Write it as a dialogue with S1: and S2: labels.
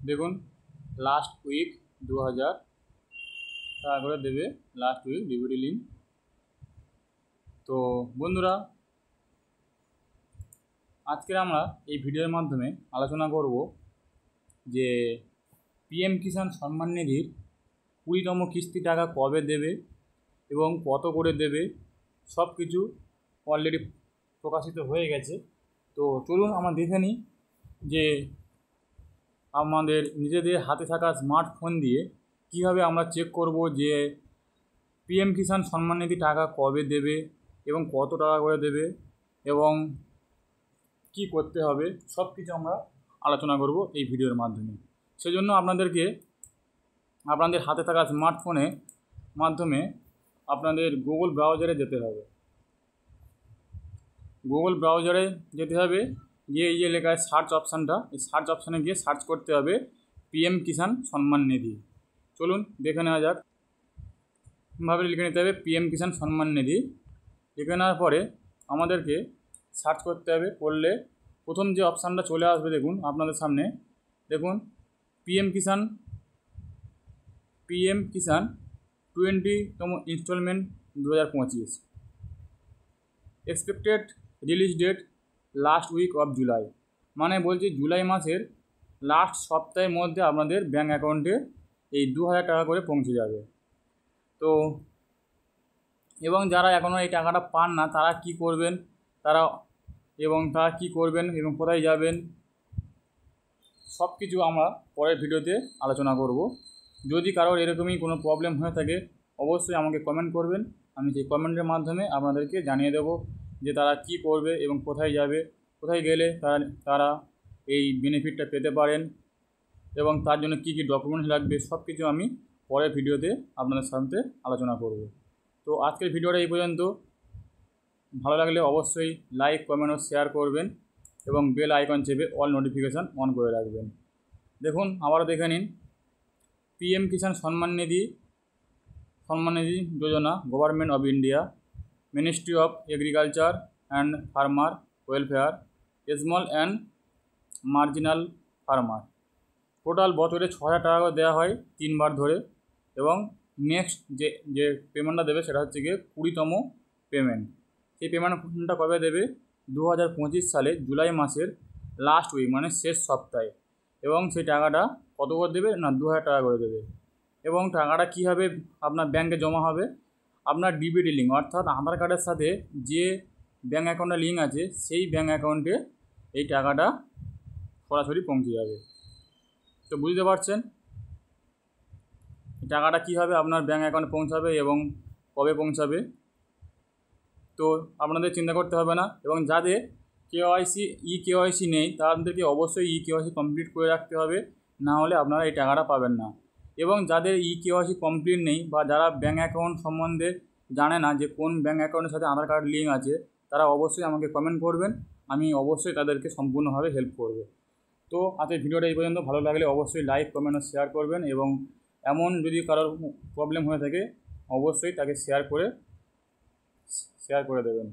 S1: দেখুন last week 2000 টাকা করে দেবে লাস্ট উইক ডিবিটি লিঙ্ক। তো বন্ধুরা, আজকে আমরা এই ভিডিওর মাধ্যমে আলোচনা করব যে পিএম কিষাণ সম্মান নিধির 20তম কিস্তি টাকা কবে দেবে এবং কত করে দেবে, সব কিছু অলরেডি প্রকাশিত হয়ে গেছে। তো চলুন আমরা দেখে নিই যে আমাদের নিজেদের হাতে থাকা স্মার্টফোন দিয়ে কীভাবে আমরা চেক করব যে পিএম কিষাণ সম্মান নিধি টাকা কবে দেবে এবং কত টাকা করে দেবে এবং কি করতে হবে, সব কিছু আমরা আলোচনা করব এই ভিডিওর মাধ্যমে। সেজন্য আপনাদেরকে আপনাদের হাতে থাকা স্মার্টফোনের মাধ্যমে আপনাদের গুগল ব্রাউজারে যেতে হবে। গুগল ব্রাউজারে যেতে হবে, গিয়ে এই যে লেখা আছে সার্চ অপশানটা, এই সার্চ অপশানে গিয়ে সার্চ করতে হবে পিএম কিষাণ সম্মান নিধি। চলুন দেখে নেওয়া যাক। ভাবে লিখে নিতে হবে পিএম কিষাণ সম্মান নিধি। লিখে নেওয়ার পরে আমাদেরকে সার্চ করতে হবে। করলে প্রথম যে অপশানটা চলে আসবে দেখুন আপনাদের সামনে, দেখুন পিএম কিষাণ 20তম instalment 2025, expected release date last week of July. মানে বলছি জুলাই মাসের লাস্ট সপ্তাহের মধ্যে আপনাদের ব্যাঙ্ক অ্যাকাউন্টে এই 2000 টাকা করে পৌঁছে যাবে। তো এবং যারা এখনও এই টাকাটা পান না তারা কি করবেন, তারা কি করবেন এবং কোথায় যাবেন, সব কিছু আমরা পরের ভিডিওতে আলোচনা করব। যদি কারোর এরকমই কোনো প্রবলেম হয়ে থাকে অবশ্যই আমাকে কমেন্ট করবেন। আমি সেই কমেন্টের মাধ্যমে আপনাদেরকে জানিয়ে দেব যে তারা কি করবে এবং কোথায় যাবে, কোথায় গেলে তারা এই বেনিফিটটা পেতে পারেন এবং তার জন্য কী কী ডকুমেন্টস লাগবে, সব কিছু আমি পরের ভিডিওতে আপনাদের সাথে আলোচনা করব। তো আজকের ভিডিওটা এই পর্যন্ত। ভালো লাগলে অবশ্যই লাইক, কমেন্ট ও শেয়ার করবেন এবং বেল আইকন চেপে অল নোটিফিকেশান অন করে রাখবেন। দেখুন আবারও দেখে নিন, PM Kisan Samman Nidhi Yojana, government of India, ministry of agriculture and farmer welfare, small and marginal farmer. Total বছরে 6000 টাকা করে দেওয়া হয় 3 বার ধরে এবং নেক্সট যে পেমেন্টটা দেবে সেটা হচ্ছে গিয়ে 20তম পেমেন্ট। সেই পেমেন্টটা কবে দেবে? 2025 সালে জুলাই মাসের লাস্ট উইক মানে শেষ সপ্তাহে। এবং সেই টাকাটা কত করে দেবে না 2000 টাকা করে দেবে। এবং টাকাটা কীভাবে আপনার ব্যাঙ্কে জমা হবে? আপনার ডিবিটি লিঙ্ক অর্থাৎ আধার কার্ডের সাথে যে ব্যাঙ্ক অ্যাকাউন্টের লিঙ্ক আছে সেই ব্যাঙ্ক অ্যাকাউন্টে এই টাকাটা সরাসরি পৌঁছে যাবে। তো বুঝতে পারছেন টাকাটা কীভাবে আপনার ব্যাঙ্ক অ্যাকাউন্টে পৌঁছাবে এবং কবে পৌঁছাবে। তো আপনাদের চিন্তা করতে হবে না। এবং যাদের কেওয়াইসি নেই তাদেরকে অবশ্যই কেওয়াইসি কমপ্লিট করে রাখতে হবে, না হলে আপনারা এই টাকাটা পাবেন না। এবং যাদের কেওয়াইসি কমপ্লিট নেই বা যারা ব্যাঙ্ক অ্যাকাউন্ট সম্বন্ধে জানে না যে কোন ব্যাঙ্ক অ্যাকাউন্টের সাথে আধার কার্ড লিঙ্ক আছে, তারা অবশ্যই আমাকে কমেন্ট করবেন, আমি অবশ্যই তাদেরকে সম্পূর্ণভাবে হেল্প করব। তো আজকের ভিডিওটা এই পর্যন্ত। ভালো লাগলে অবশ্যই লাইক, কমেন্ট ও শেয়ার করবেন এবং এমন যদি কারোর প্রবলেম হয়ে থাকে অবশ্যই তাকে শেয়ার করে দেবেন।